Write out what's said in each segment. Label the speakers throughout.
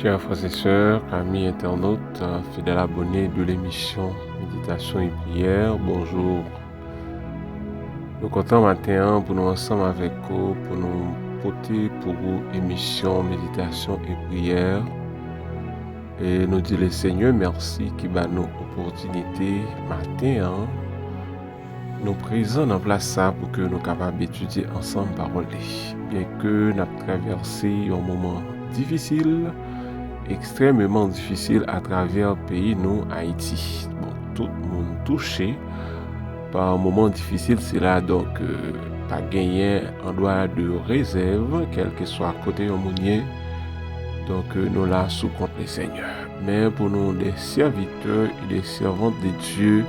Speaker 1: Chers frères et sœurs, amis internautes, fidèles abonnés de l'émission Méditation et Prière, bonjour. Nous comptons matin pour nous ensemble avec vous, pour nous porter pour vous émission Méditation et Prière. Et nous dire le Seigneur merci qui va nous opportunité matin, nous présents dans place ça pour que nous capables d'étudier ensemble parole. Bien que nous avons traversé un moment difficile, extrêmement difficile à travers le pays, nous, Haïti. Bon, tout le monde touché par un moment difficile, c'est là, donc, pas gagner en droit de réserve, quel que soit côté au mounier. Donc, nous là sous compte les Seigneurs. Mais pour nous, des serviteurs et des servantes de Dieu,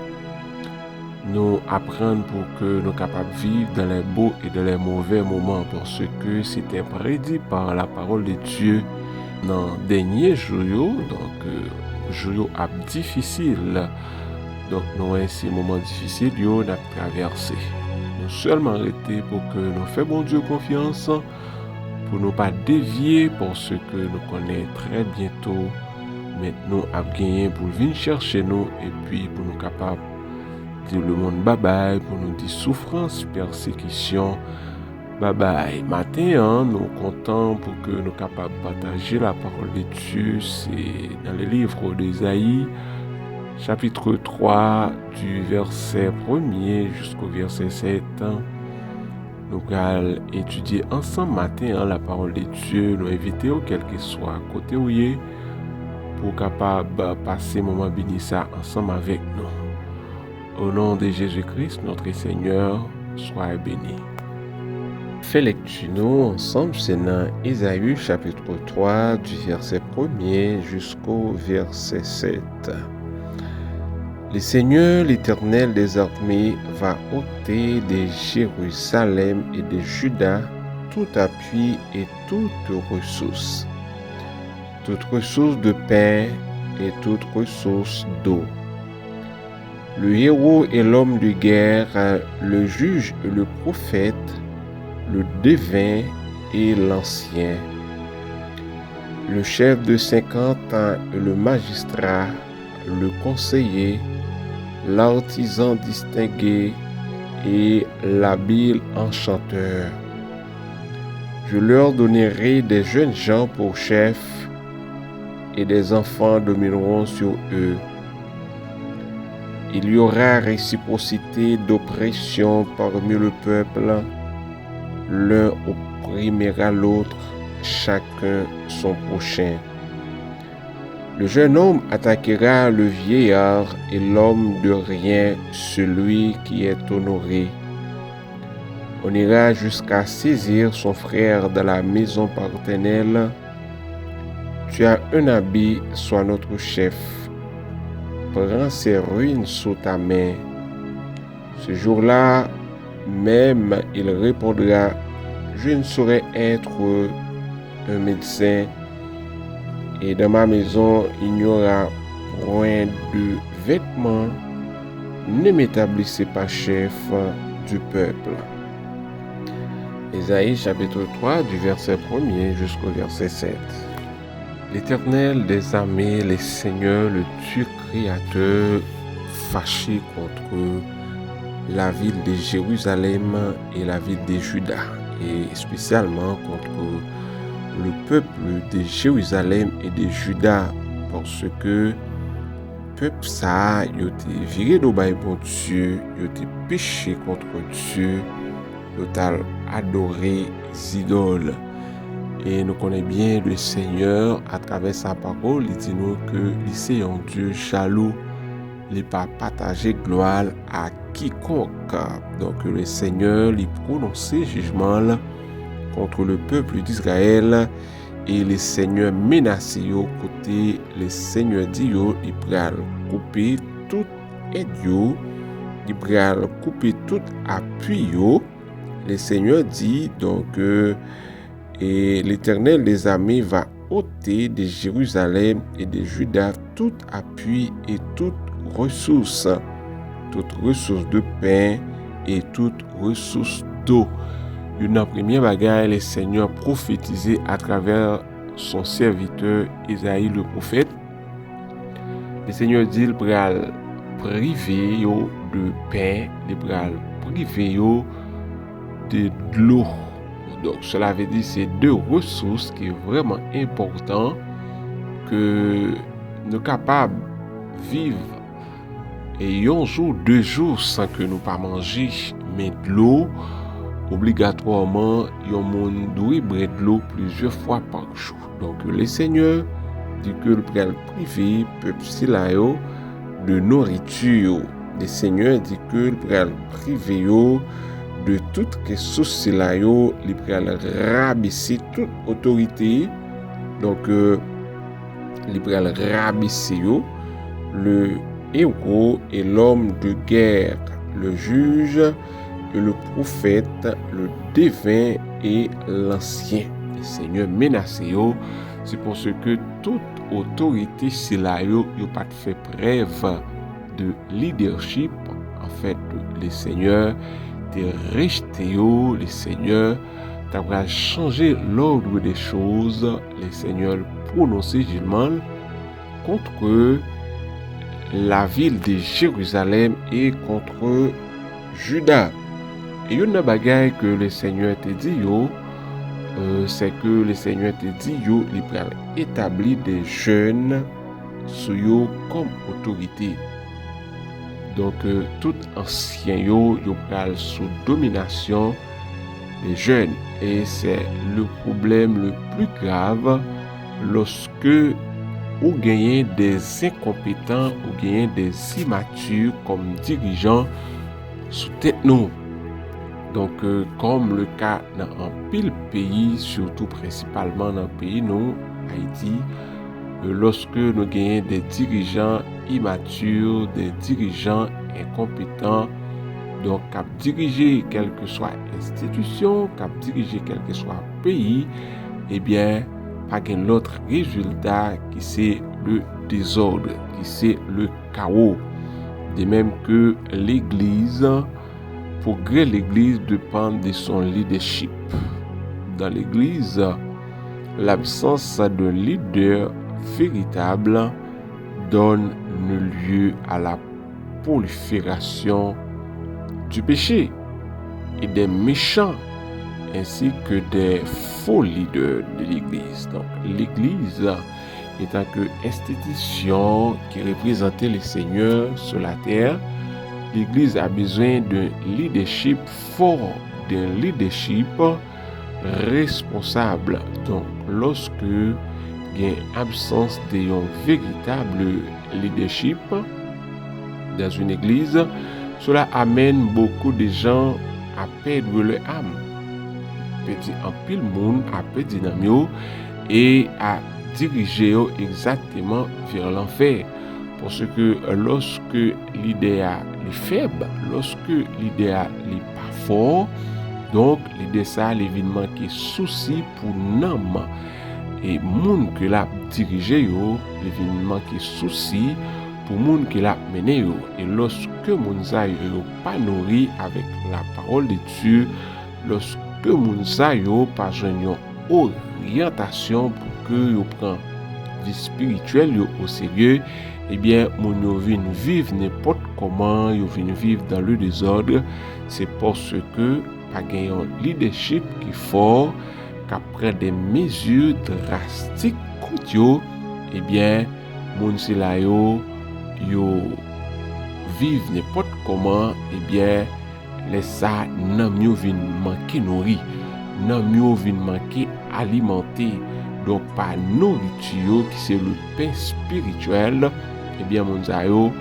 Speaker 1: nous apprendre pour que nous capables de vivre dans les beaux et dans les mauvais moments, parce que c'était prédit par la parole de Dieu dans les derniers jours, donc jours difficiles. Donc nous ces moments difficiles, nous avons traversé. Nous seulement arrêter pour que nous fassions bon Dieu confiance, pour ne pas dévier, parce que nous connaissons très bientôt, maintenant à gagner pour venir chercher nous, et puis pour nous capables de dire le monde bye bye, pour nous dire souffrance, persécution, bye bye. Matin, nous comptons pour que nous capables de partager la parole de Dieu. C'est dans le livre d'Ésaïe, chapitre 3, du verset 1er jusqu'au verset 7. Nous allons étudier ensemble matin la parole de Dieu. Nous invitons, quel que soit côté où il est, pour capable passer un moment béni ça ensemble avec nous. Au nom de Jésus-Christ, notre Seigneur, sois béni. Fait lecture nous ensemble, c'est dans Ésaïe chapitre 3 du verset 1er jusqu'au verset 7. Le Seigneur, l'Éternel des armées, va ôter de Jérusalem et de Juda tout appui et toute ressource de pain et toute ressource d'eau. Le héros et l'homme de guerre, le juge et le prophète, le devin et l'ancien, le chef de 50 ans et le magistrat, le conseiller, l'artisan distingué et l'habile enchanteur. Je leur donnerai des jeunes gens pour chefs et des enfants domineront sur eux. Il y aura réciprocité d'oppression parmi le peuple. L'un opprimera l'autre, chacun son prochain. Le jeune homme attaquera le vieillard et l'homme de rien, celui qui est honoré. On ira jusqu'à saisir son frère dans la maison paternelle. Tu as un habit, sois notre chef. Prends ses ruines sous ta main. Ce jour-là, même il répondra, je ne saurais être un médecin, et dans ma maison il n'y aura point de vêtements, ne m'établissez pas chef du peuple. Ésaïe chapitre 3 du verset 1er jusqu'au verset 7. L'Éternel des armées, le Seigneur, le Dieu créateur, fâché contre la ville de Jérusalem et la ville de Juda, et spécialement contre le peuple de Jérusalem et de Juda, parce que peuple ça a été viré de bon Dieu, il a été péché contre Dieu, il a adoré les idoles. Et nous connaissons bien le Seigneur à travers sa parole. Il dit nous que c'est un Dieu jaloux. Il n'est pas partagé gloire à quiconque. Donc le Seigneur lui prononce jugement contre le peuple d'Israël. Et le Seigneur menace au côté. Le Seigneur dit il va couper tout aide, il va couper tout appui. Le Seigneur dit donc et l'Éternel des armées va ôter de Jérusalem et de Juda tout appui et toute ressource de pain et toute ressource d'eau. Une première bagaille, le Seigneur prophétisé à travers son serviteur Isaïe le prophète. Le Seigneur dit il pral priver yo de pain, il pral priver yo de l'eau. Donc cela veut dire c'est deux ressources qui est vraiment important que nous capables vivre et un jour, 2 jours sans que nous pas manger, mais de l'eau obligatoirement, yon monde doit boire de l'eau plusieurs fois par jour. Donc le Seigneur dit que le pral privé peuple silayo de nourriture. Le Seigneur dit que le pral privé yo de toute ressource silayo, le pral rabaisser toute autorité. Donc le pral rabaisser yo le héros et l'homme de guerre, le juge et le prophète, le devin et l'ancien. Le Seigneur menace yo, c'est parce que toute autorité c'est là yo pas fait preuve de leadership. En fait, le Seigneur te rejeté yo, le Seigneur t'a changé l'ordre des choses, le Seigneur prononcé jugement contre la ville de Jérusalem et contre Juda. Et une bagaille que le Seigneur te dit yo, c'est que le Seigneur te dit yo, il va établir des jeunes sur yo comme autorité. Donc tout ancien yo pral sous domination des jeunes. Et c'est le problème le plus grave lorsque ou gagner des incompétents ou gagner des immatures comme dirigeants sous tête nous. Donc comme le cas dans un pile pays, surtout principalement dans le pays nous, Haïti, lorsque nous gagnons des dirigeants immatures, des dirigeants incompétents, donc cap diriger quelle que soit institution, cap diriger quel que soit pays, eh bien pas qu'un autre résultat qui c'est le désordre, qui c'est le chaos. De même que l'Église, progrès l'Église dépend de son leadership. Dans l'Église, l'absence de leader véritable donne lieu à la prolifération du péché et des méchants, ainsi que des faux leaders de l'Église. Donc, l'Église étant que institution qui représentait le Seigneur sur la terre, l'Église a besoin d'un leadership fort, d'un leadership responsable. Donc, lorsque il y a une absence d'un véritable leadership dans une église, cela amène beaucoup de gens à perdre leur âme. Petit en pile monde à perdre dynamio et à diriger exactement vers l'enfer. Parce que lorsque l'idée est faible, lorsque l'idée est pas fort, donc l'idée ça l'événement qui est souci pour n'âme et monde que l'a dirigé yo, l'événement qui est souci pour monde qui l'a mené yo. Et lorsque monde ça yo pas nourri avec la parole de Dieu, lorsque monde ça yo pas une orientation pour que yo prend vie spirituelle yo au sérieux, eh bien mon yo vient vivre n'importe comment, yo vient vivre dans le désordre. C'est parce que pas gagné un leadership qui est fort, qu'après des mesures drastiques contre yo, eh bien mon si la yo vivre n'importe comment, eh bien les ça nan yo vient manquer nourri, nan yo vient manquer alimenté. Donc par nourriture qui c'est le pain spirituel, eh bien mon zayo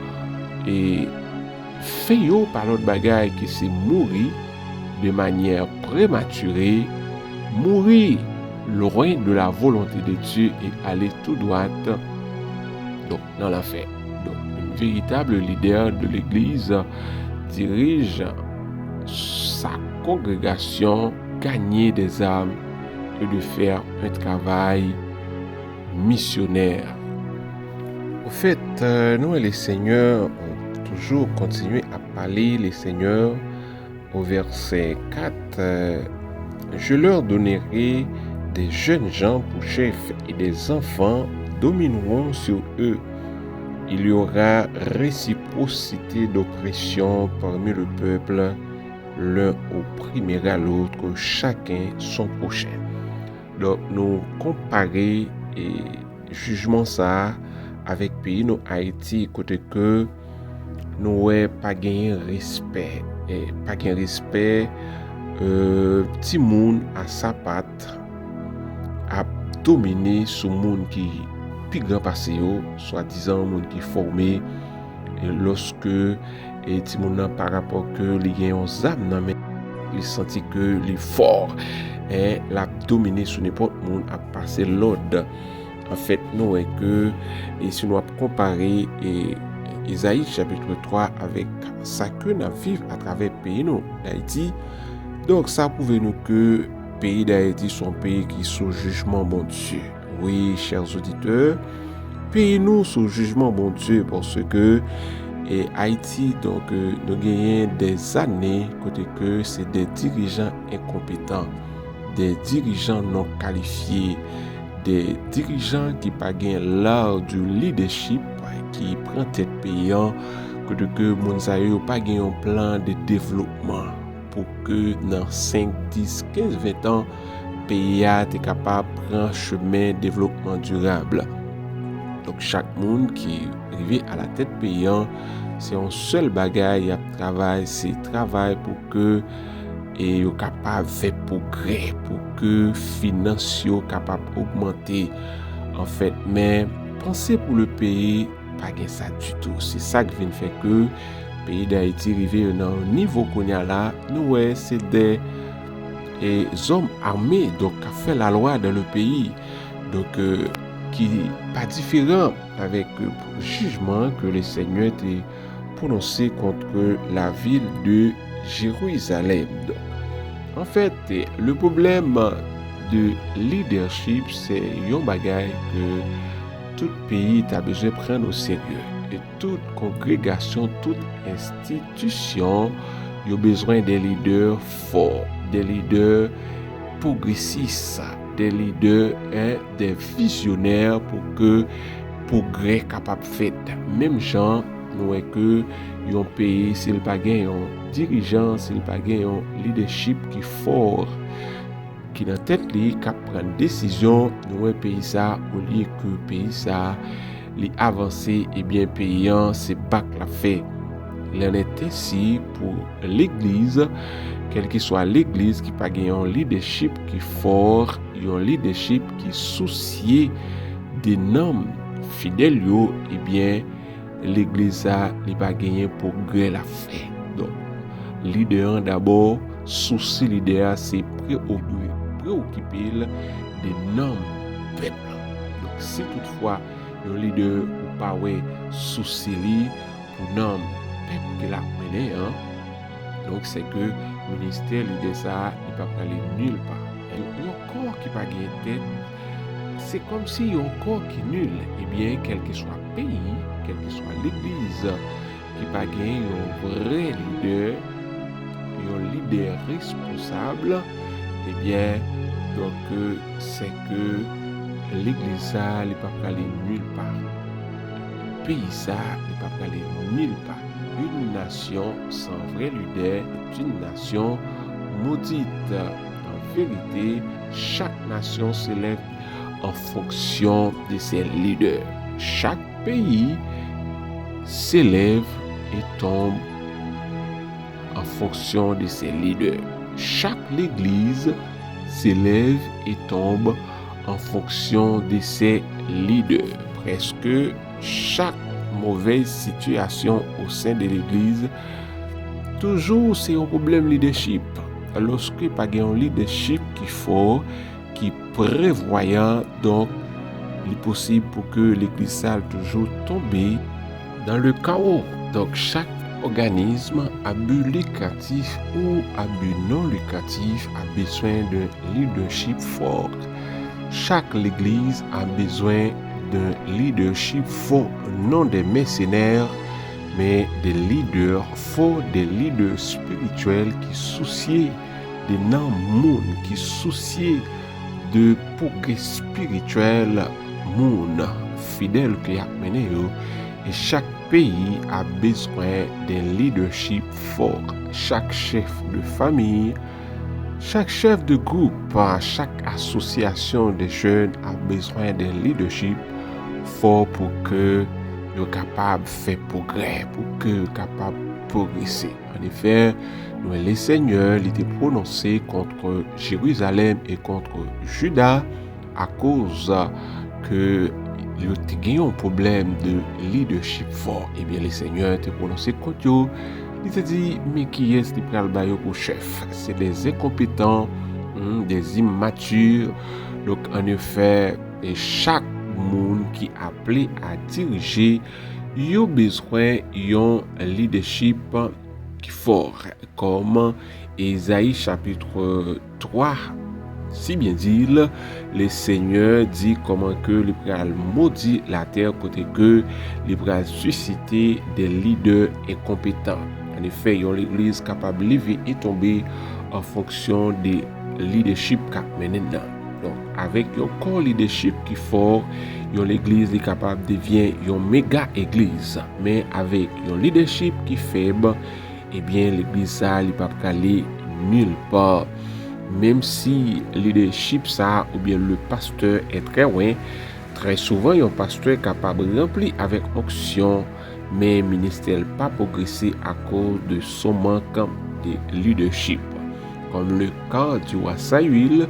Speaker 1: et fait yo par l'autre bagaille qui c'est mourir de manière prématurée, mourir loin de la volonté de Dieu et aller tout droit donc dans l'enfer. Donc un véritable leader de l'Église dirige sa congrégation, gagner des âmes et de faire un travail missionnaire. Au fait, nous et les seigneurs ont toujours continué à parler les seigneurs au verset 4. Je leur donnerai des jeunes gens pour chefs et des enfants domineront sur eux. Il y aura réciprocité d'oppression parmi le peuple, l'un opprimera l'autre, chacun son prochain. Donc, nous comparer et jugement ça avec pays nous Haïti, côté que nous pas gagné respect et pas gagné respect petit monde à sa patte a dominé sur monde qui plus grand passé soi-disant monde qui formé et lorsque et petit monde par rapport que li gen yon âme nan men il senti que les fort et l'a dominé sur n'importe monde a passé l'ordre. En fait nous est que et si nous comparer et Isaïe chapitre 3 avec ça que nous vivons à travers le pays nous d'Haïti. Donc ça prouve nous que le pays d'Haïti sont un pays qui sous jugement bon Dieu. Oui, chers auditeurs, pays nous sous jugement bon Dieu parce que et Haïti donc nous gagnons des années côté que c'est des dirigeants incompétents, des dirigeants non qualifiés, des dirigeants qui pas gagnent l'art du leadership qui prend tête payant côté que moun sa yo pas gagne un plan de développement pour que dans 5, 10, 15, 20 ans pays a été capable de prendre chemin développement durable. Donc chaque monde qui arrive à la tête payant, c'est un seul bagage à travail, c'est travail pour que et yo capable faire progrès, pour que finances yo capable augmenter en fait. Mais penser pour le pays pas gain ça du tout. C'est ça qui vient faire que le pays d'Haïti arrivé dans un niveau qu'on y a là, nous c'est des hommes armés donc qui fait la loi dans le pays. Donc qui pas différent avec le jugement que le Seigneur a prononcé contre la ville de Jérusalem. Donc, en fait, le problème de leadership, c'est un bagage que tout pays a besoin de prendre au sérieux. Et toute congrégation, toute institution, a besoin des leaders forts, des leaders progressistes, des leaders et des visionnaires pour que progrès capable fait. Même gens, nous est que un pays s'il pas gagne un dirigeant, s'il pas gagne un leadership qui fort, qui dans tête li cap prendre décision, nous un pays ça au lieu que pays ça li avancer et bien payant c'est bac la fait. Il en est ainsi pour l'église, quelle que soit l'église qui pas gagne un leadership qui fort, un leadership qui soucié des normes fidèles yo, et bien l'église a li pas gagné progrès la fait. Donc leader d'abord souci leader c'est préoccuper des normes peuple. Donc si toutefois le leader ou pas souci li pour normes peuple qu'il a mené donc c'est que le ministère leader ça il pas aller nulle part. Il y a un corps qui pas gagné tête. C'est comme si il y a un corps qui nul. Eh bien quel que soit le pays, quelle que soit l'église qui pas gagné un vrai leader, un leader responsable, eh bien donc c'est que l'église ça n'est pas aller nulle part. Le pays ça n'est pas aller nulle part. Une nation sans vrai leader est une nation maudite. En vérité, chaque nation s'élève en fonction de ses leaders. Chaque pays s'élève et tombe en fonction de ses leaders. Chaque église s'élève et tombe en fonction de ses leaders. Presque chaque mauvaise situation au sein de l'église, toujours c'est un problème leadership. Lorsque pas un leadership qui fort, qui prévoyant, donc il est possible pour que l'église sale toujours tomber dans le chaos. Donc chaque organisme à but lucratif ou à but non lucratif a besoin d'un leadership fort. Chaque église a besoin d'un leadership fort, non des mercenaires, mais des leaders forts, des leaders spirituels qui soucient des normes mondes, qui soucient de progrès spirituel moun fidèle qui a mené yo. Et chaque pays a besoin d'un leadership fort. Chaque chef de famille, chaque chef de groupe, chaque association de jeunes a besoin d'un leadership fort pour que soient capables de faire progrès, pour que soient capables de progresser. En effet, le Seigneur était prononcé contre Jérusalem et contre Juda à cause que il y a un problème de leadership fort. Eh bien, le Seigneur était prononcé contre eux. Il s'est dit, mais qui est-ce qui prend le bail au chef? C'est des incompétents, des immatures. Donc, en effet, et chaque monde qui est appelé à diriger, il a besoin d'un leadership qui est fort. Comme Ésaïe chapitre 3, si bien dit, le Seigneur dit comment que le pral maudit la terre côté que le pral susciter des leaders incompétents. En effet, il y a l'église capable de lever et tomber en fonction des leadership qu'a mené dedans. Donc, avec un corps leadership qui est fort, l'église est capable de devenir une méga église. Mais avec un leadership qui est faible, eh bien, l'église ça, il pas aller nulle part. Même si le leadership ça ou bien le pasteur est très loin, très souvent, il y a un pasteur capable de remplir avec onction, mais le ministère n'a pas progressé à cause de son manque de leadership. Comme le cas du roi Saül,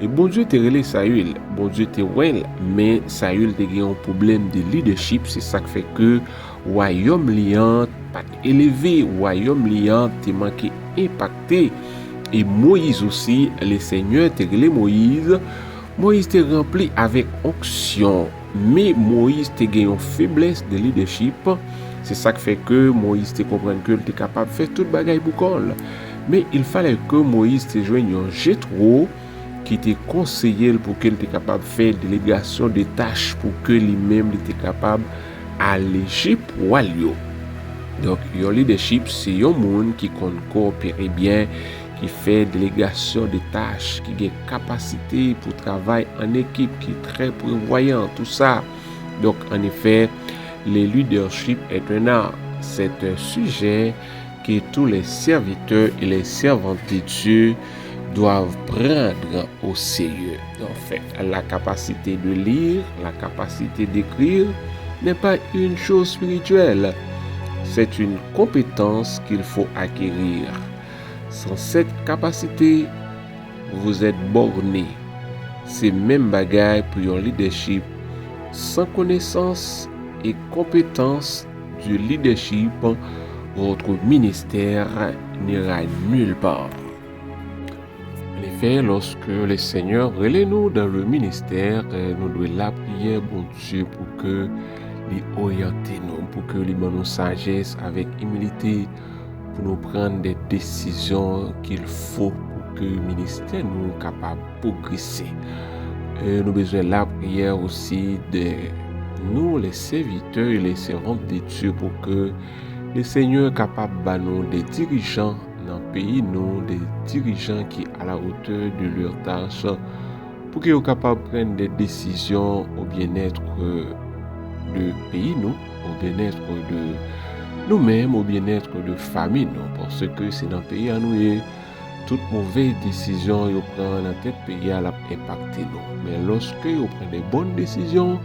Speaker 1: et bon Dieu t'a relé Saül, bon Dieu t'a well, mais Saül t'a eu un problème de leadership, c'est ça qui fait que royaume liant pas élevé, royaume liant t'a manqué impacté. Et Moïse aussi, le Seigneur t'a relé Moïse t'a rempli avec onction, mais Moïse t'a eu une faiblesse de leadership. C'est ça qui fait que Moïse te comprenne que tu es capable de faire toute bagaille pour col. Mais il fallait que Moïse te joigne un Jéthro qui te conseillé pour qu'il était capable de faire délégation de tâches pour que lui-même était capable d'alléger pour lui. Donc, le leadership, c'est un monde qui coopère bien, qui fait délégation de tâches, qui a capacité pour travailler en équipe, qui est très prévoyant, tout ça. Donc, en effet, le leadership est un art. C'est un sujet que tous les serviteurs et les servantes de Dieu doivent prendre au sérieux. En fait, la capacité de lire, la capacité d'écrire n'est pas une chose spirituelle. C'est une compétence qu'il faut acquérir. Sans cette capacité, vous êtes borné. C'est même bagaille pour un leadership. Sans connaissance et compétence du leadership, votre ministère n'ira nulle part. En effet, lorsque le Seigneur relève nous dans le ministère, nous devons la prier, bon Dieu, pour que les orienter nous, pour que les nous sagesse avec humilité, pour nous prendre des décisions qu'il faut pour que le ministère nous soit capable de progresser. Nous avons besoin de la prière aussi de nous, les serviteurs et les servantes de Dieu, pour que le Seigneur soit capable de nous des dirigeants dans le pays, nous, des dirigeants qui sont à la hauteur de leurs tâches, pour qu'ils soient capables de prendre des décisions au bien-être du pays, nous, au bien-être de nous-mêmes, au bien-être de famille, nous, parce que c'est dans le pays à nous et toute mauvaise décision qu'ils prennent dans tête pays à impacter nous. Mais lorsque ils prennent des bonnes décisions,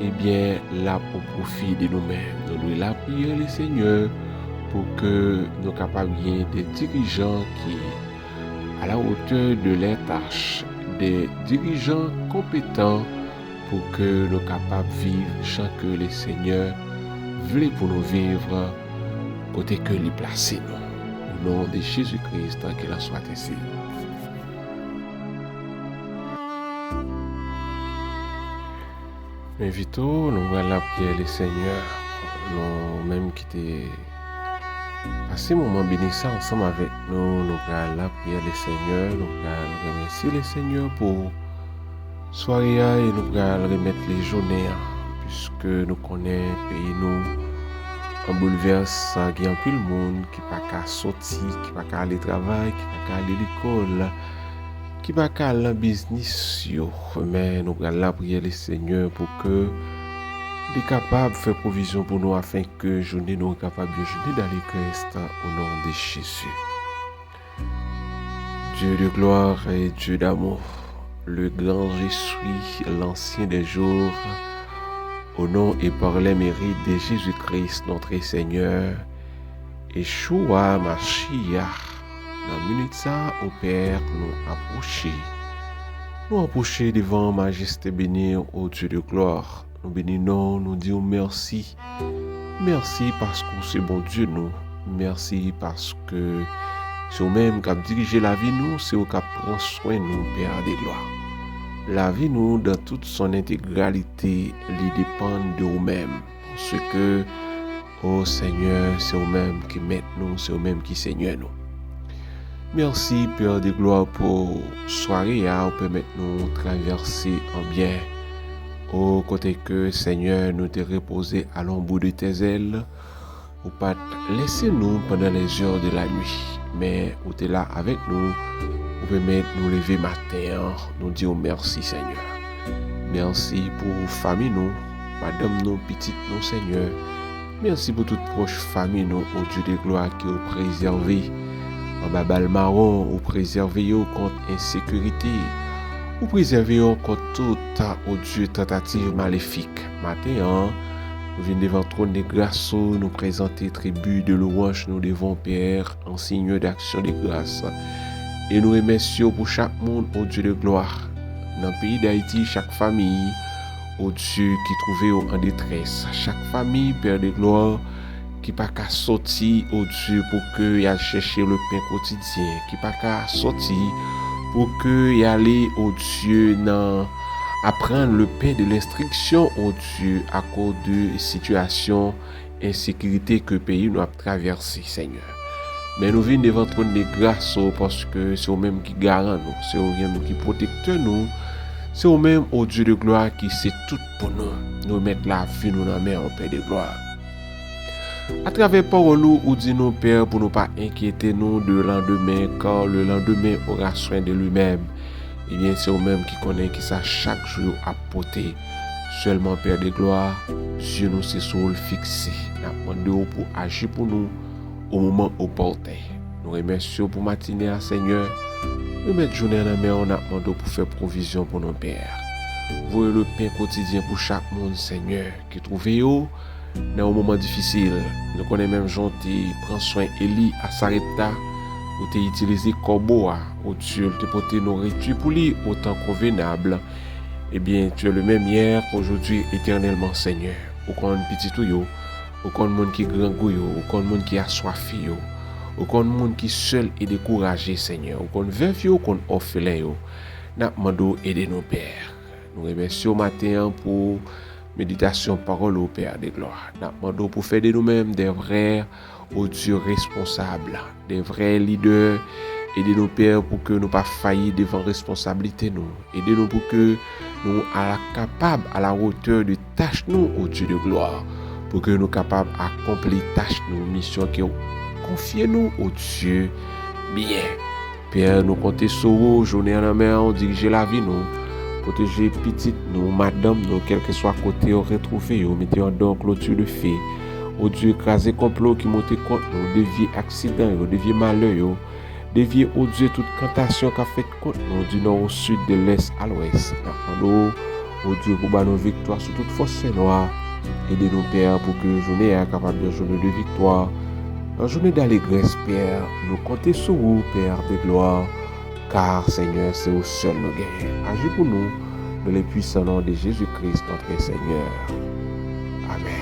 Speaker 1: eh bien, là, pour profit de nous-mêmes, nous devons la prier le Seigneur pour que nous soyons capables de des dirigeants qui à la hauteur de leurs tâches, des dirigeants compétents pour que nous soyons capables de vivre chaque que le Seigneur voulait pour nous vivre, côté que lui placer nous. Au nom de Jésus-Christ, qu'il en soit ainsi. Invitons, nous allons la prière le Seigneur, nous-mêmes qui t'es passé un moment bénissant ensemble avec nous, nous allons la prière le Seigneur, nous allons remercier le Seigneur pour soirée et nous allons remettre les journées, puisque nous connaissons pays nous en bouleverse, il y a un peu de monde qui n'a pas qu'à sortir, qui n'a pas qu'à aller travailler, qui n'a pas qu'à aller à l'école, qui va caler le business yo. Mais nous allons la prier le Seigneur pour que il est capable de faire provision pour nous afin que journée nous capable de journée d'aller Christ au nom de Jésus. Dieu de gloire et Dieu d'amour, le grand je suis, l'ancien des jours, au nom et par les mérites de Jésus-Christ notre Seigneur, Yeshua Mashiach, dans la minute ça, au Père, nous approcher devant Majesté bénie, au Dieu de gloire. Nous bénissons, nous disons merci. Merci parce que c'est bon Dieu nous. Merci parce que c'est vous-même qui a dirigé la vie nous, c'est vous qui prend soin de nous, Père de gloire. La vie nous, dans toute son intégralité, elle dépend de vous-même. Parce que, oh Seigneur, c'est vous-même qui met nous, c'est vous-même qui Seigneur nous. Merci, Père de gloire, pour soirée, pour permettre nous traverser en bien. Au côté que, Seigneur, nous te reposer à l'ombre de tes ailes, ou pas laisser nous pendant les heures de la nuit, mais où tu es là avec nous, ou permettre nous lever matin, nous dire merci, Seigneur. Merci pour famille nous, madame nous, petite nous, Seigneur. Merci pour toute proche famille nous, au Dieu de gloire qui ont préservé, en babal marron, ou préservé contre insécurité, ou préserver contre toute, au Dieu, tentative maléfique. Matin, nous venons devant le trône de grâce, nous présenter tribu de louange, nous devons Père, en signe d'action de grâce. Et nous remercions pour chaque monde, au Dieu de gloire. Dans le pays d'Haïti, chaque famille, au Dieu qui trouvait en détresse. Chaque famille, Père de gloire, qui n'a pas qu'à sortir, au Dieu, pour qu'il aille chercher le pain quotidien. Qui n'a pas qu'à sortir, pour qu'il aille, au Dieu, dans apprendre le pain de l'instruction, au Dieu, à cause de situations insécurité que le pays nous a traversé, Seigneur. Mais nous venons devant le trône de grâce parce que c'est vous-même qui garant nous, c'est vous-même qui protecte nous, c'est vous-même, au Dieu de gloire, qui sait tout pour nous. Nous mettre la vie nous dans la main, au Père de gloire. À travers parole ou dit nous, Père, pour ne pas inquiéter nous de lendemain, car le lendemain aura soin de lui-même. Eh bien, c'est vous-même qui connaît qui ça chaque jour apporter. Seulement, Père de gloire, Dieu nous c'est sur le fixé. Nous demandons pour agir pour nous au moment opportun. Nous remercions pour matinée, Seigneur. Nous mettons journée dans la main, on a demandé pour faire provision pour nos pères. Voyez le pain quotidien pour chaque monde, Seigneur, qui trouve dans un moment difficile. Nous connaissons même gens qui prend soin Élie à Sarepta, où tu utilisé corbeau, où Dieu te porté nourriture pour lui autant convenable. Eh bien, tu es le même hier, aujourd'hui, éternellement, Seigneur. Aucun petit tuyau, aucun monde qui grand goyo, aucun monde qui a soif, aucun monde qui seul est découragé, Seigneur. Aucun veuve, aucun orphelin, n'a demandé aider nos pères. Nous remercions matin pour méditation, parole au Père de gloire. N'a demandé pour faire de nous-mêmes des vrais, au Dieu responsables, des vrais leaders. Aidez-nous, Père, pour que nous ne pas faillir devant responsabilité nous. Aidez-nous pour que nous soyons capables à la hauteur de tâches nous, au Dieu de gloire. Pour que nous soyons capables d'accomplir tâches nous, mission que confiez-nous au Dieu bien. Père, nous comptons sur vous, journée en main, diriger la vie nous. Protéger petite nous, madame nous, quel que soit côté au retrouver, mettez en dehors clôture de fée. Au Dieu, écraser complot qui monte contre nous, dévier accident, dévier malheur, dévier au Dieu toute cantation qu'a fait contre nous, du nord au sud, de l'est à l'ouest. Nous, au Dieu, pour nos victoires sur toute force noire. Aidez-nous, Père, pour que la journée soit capable de journée de victoire. Une journée d'allégresse, Père. Nous comptons sur vous, Père de gloire. Car, Seigneur, c'est au seul nous gagner. Agis pour nous, dans le puissant nom de Jésus-Christ, notre Seigneur. Amen.